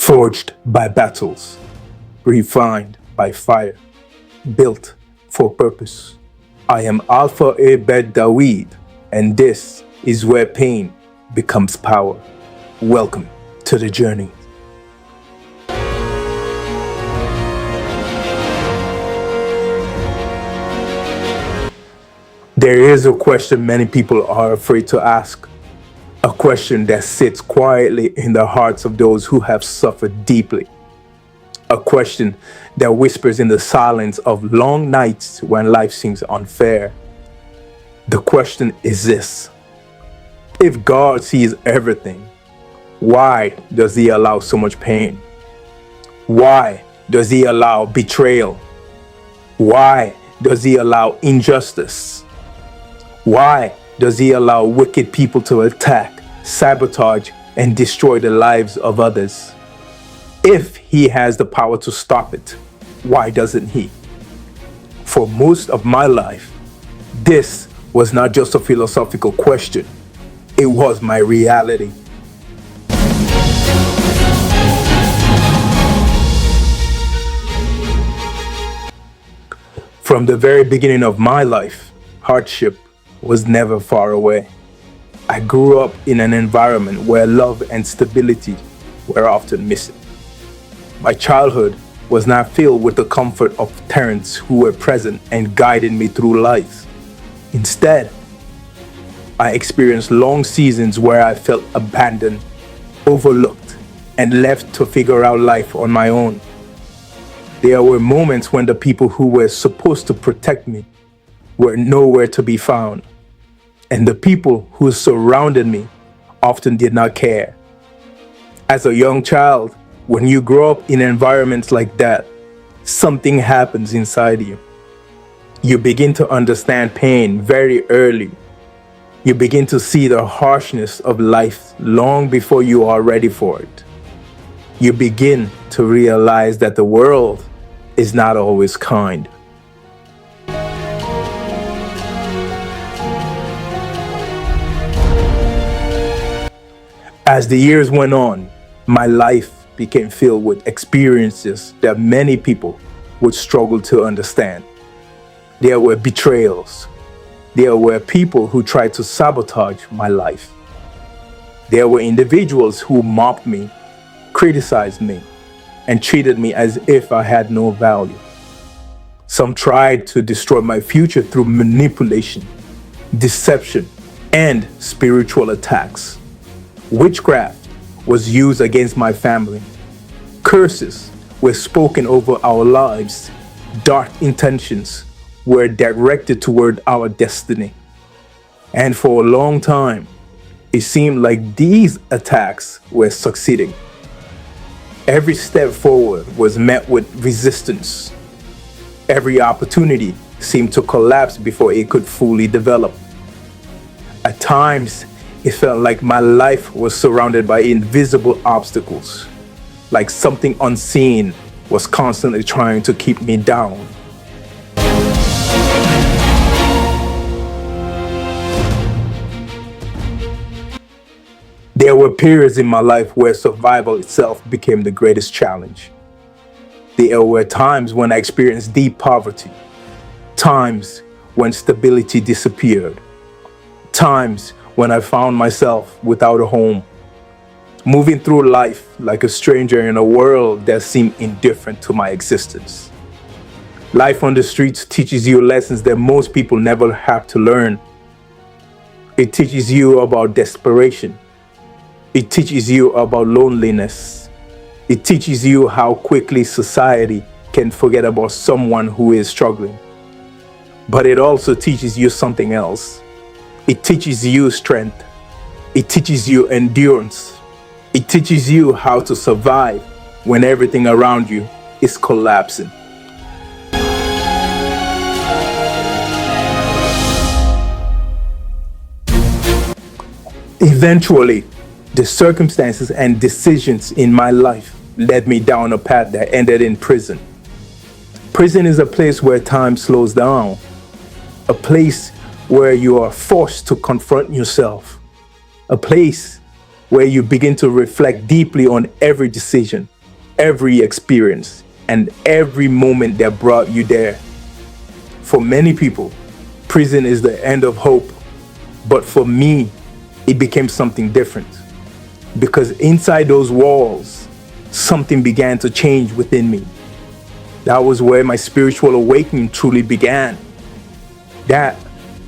Forged by battles, refined by fire, built for purpose. I am Alpha BET-DAWID, and this is where pain becomes power. Welcome to the journey. There is a question many people are afraid to ask. A question that sits quietly in the hearts of those who have suffered deeply. A question that whispers in the silence of long nights when life seems unfair. The question is this: if God sees everything, why does He allow so much pain? Why does He allow betrayal? Why does He allow injustice? Why does He allow wicked people to attack, sabotage, and destroy the lives of others? If He has the power to stop it, why doesn't He? For most of my life, this was not just a philosophical question, it was my reality. From the very beginning of my life, hardship was never far away. I grew up in an environment where love and stability were often missing. My childhood was not filled with the comfort of parents who were present and guided me through life. Instead, I experienced long seasons where I felt abandoned, overlooked, and left to figure out life on my own. There were moments when the people who were supposed to protect me were nowhere to be found, and the people who surrounded me often did not care. As a young child, when you grow up in environments like that, something happens inside you. You begin to understand pain very early. You begin to see the harshness of life long before you are ready for it. You begin to realize that the world is not always kind. As the years went on, my life became filled with experiences that many people would struggle to understand. There were betrayals. There were people who tried to sabotage my life. There were individuals who mocked me, criticized me, and treated me as if I had no value. Some tried to destroy my future through manipulation, deception, and spiritual attacks. Witchcraft was used against my family. Curses were spoken over our lives. Dark intentions were directed toward our destiny. And for a long time, it seemed like these attacks were succeeding. Every step forward was met with resistance. Every opportunity seemed to collapse before it could fully develop. At times, it felt like my life was surrounded by invisible obstacles, like something unseen was constantly trying to keep me down. There were periods in my life where survival itself became the greatest challenge. There were times when I experienced deep poverty, times when stability disappeared, times when I found myself without a home, moving through life like a stranger in a world that seemed indifferent to my existence. Life on the streets teaches you lessons that most people never have to learn. It teaches you about desperation. It teaches you about loneliness. It teaches you how quickly society can forget about someone who is struggling. But it also teaches you something else. It teaches you strength. It teaches you endurance. It teaches you how to survive when everything around you is collapsing. Eventually, the circumstances and decisions in my life led me down a path that ended in prison. Prison is a place where time slows down, a place where you are forced to confront yourself, a place where you begin to reflect deeply on every decision, every experience, and every moment that brought you there. For many people, prison is the end of hope. But for me, it became something different. Because inside those walls, something began to change within me. That was where my spiritual awakening truly began. That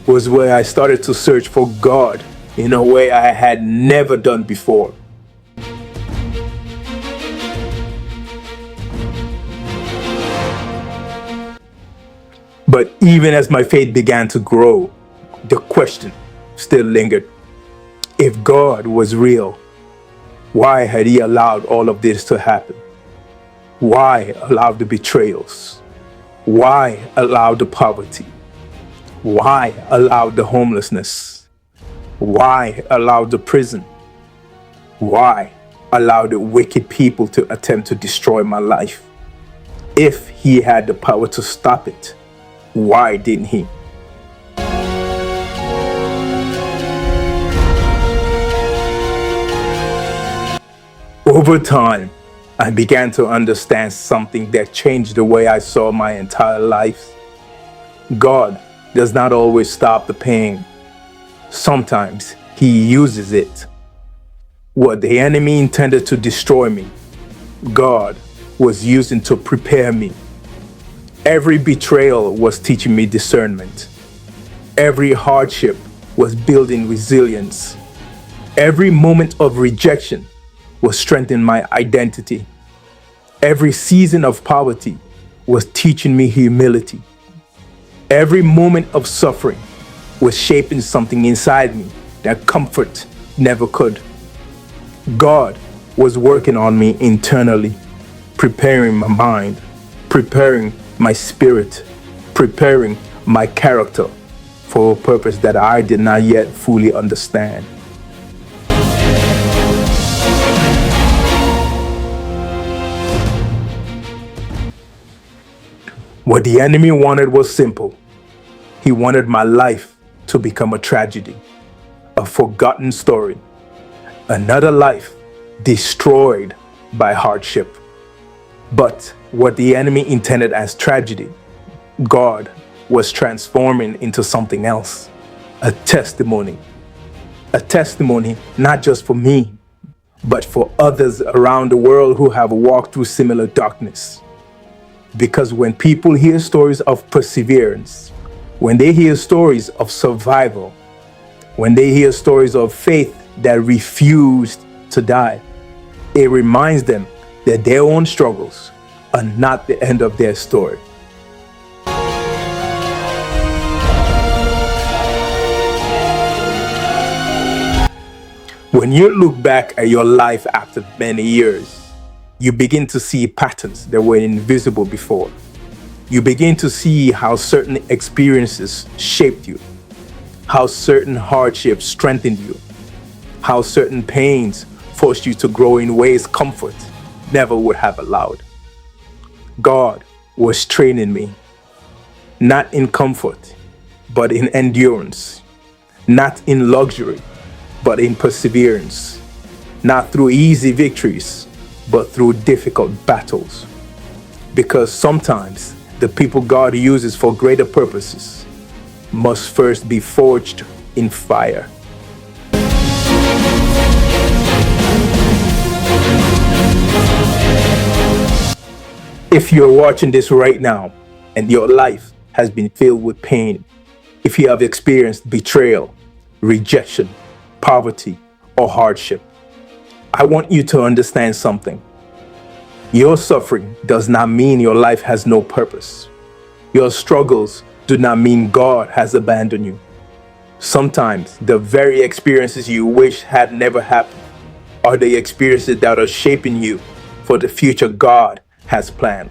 was where I started to search for God in a way I had never done before. But even as my faith began to grow, the question still lingered. If God was real, why had He allowed all of this to happen? Why allow the betrayals? Why allow the poverty? Why allow the homelessness? Why allow the prison? Why allow the wicked people to attempt to destroy my life? If He had the power to stop it, why didn't He? Over time, I began to understand something that changed the way I saw my entire life. God does not always stop the pain. Sometimes He uses it. What the enemy intended to destroy me, God was using to prepare me. Every betrayal was teaching me discernment. Every hardship was building resilience. Every moment of rejection was strengthening my identity. Every season of poverty was teaching me humility. Every moment of suffering was shaping something inside me that comfort never could. God was working on me internally, preparing my mind, preparing my spirit, preparing my character for a purpose that I did not yet fully understand. What the enemy wanted was simple. He wanted my life to become a tragedy, a forgotten story, another life destroyed by hardship. But what the enemy intended as tragedy, God was transforming into something else, a testimony. A testimony not just for me, but for others around the world who have walked through similar darkness. Because when people hear stories of perseverance, when they hear stories of survival, when they hear stories of faith that refused to die, it reminds them that their own struggles are not the end of their story. When you look back at your life after many years, you begin to see patterns that were invisible before. You begin to see how certain experiences shaped you, how certain hardships strengthened you, how certain pains forced you to grow in ways comfort never would have allowed. God was training me, not in comfort, but in endurance, not in luxury, but in perseverance, not through easy victories, but through difficult battles. Because sometimes the people God uses for greater purposes must first be forged in fire. If you're watching this right now and your life has been filled with pain, if you have experienced betrayal, rejection, poverty, or hardship, I want you to understand something. Your suffering does not mean your life has no purpose. Your struggles do not mean God has abandoned you. Sometimes the very experiences you wish had never happened are the experiences that are shaping you for the future God has planned.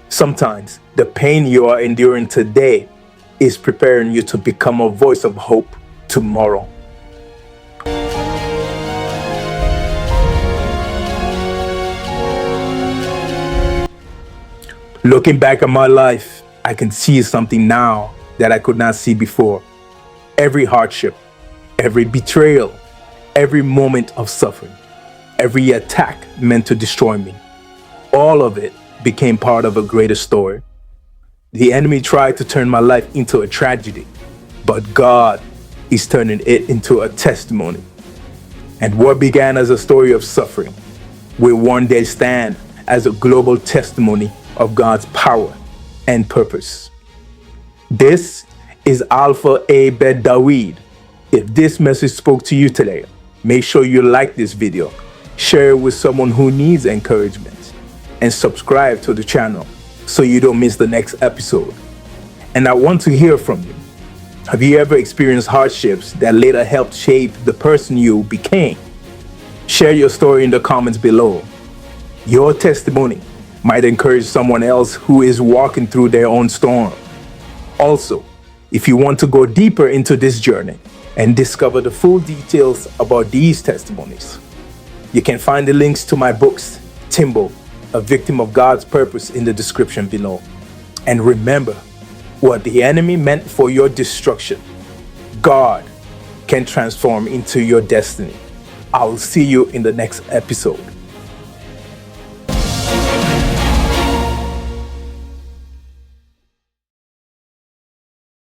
Sometimes the pain you are enduring today is preparing you to become a voice of hope tomorrow. Looking back at my life, I can see something now that I could not see before. Every hardship, every betrayal, every moment of suffering, every attack meant to destroy me, All of it became part of a greater story. The enemy tried to turn my life into a tragedy, but God is turning it into a testimony. And what began as a story of suffering will one day stand as a global testimony of God's power and purpose. This is Alpha A BET-DAWID. If this message spoke to you today, make sure you like this video, share it with someone who needs encouragement, and subscribe to the channel so you don't miss the next episode. And I want to hear from you. Have you ever experienced hardships that later helped shape the person you became? Share your story in the comments below. Your testimony might encourage someone else who is walking through their own storm. Also, if you want to go deeper into this journey and discover the full details about these testimonies, you can find the links to my books, Timbo, A Victim of God's Purpose, in the description below. And remember, what the enemy meant for your destruction, God can transform into your destiny. I will see you in the next episode.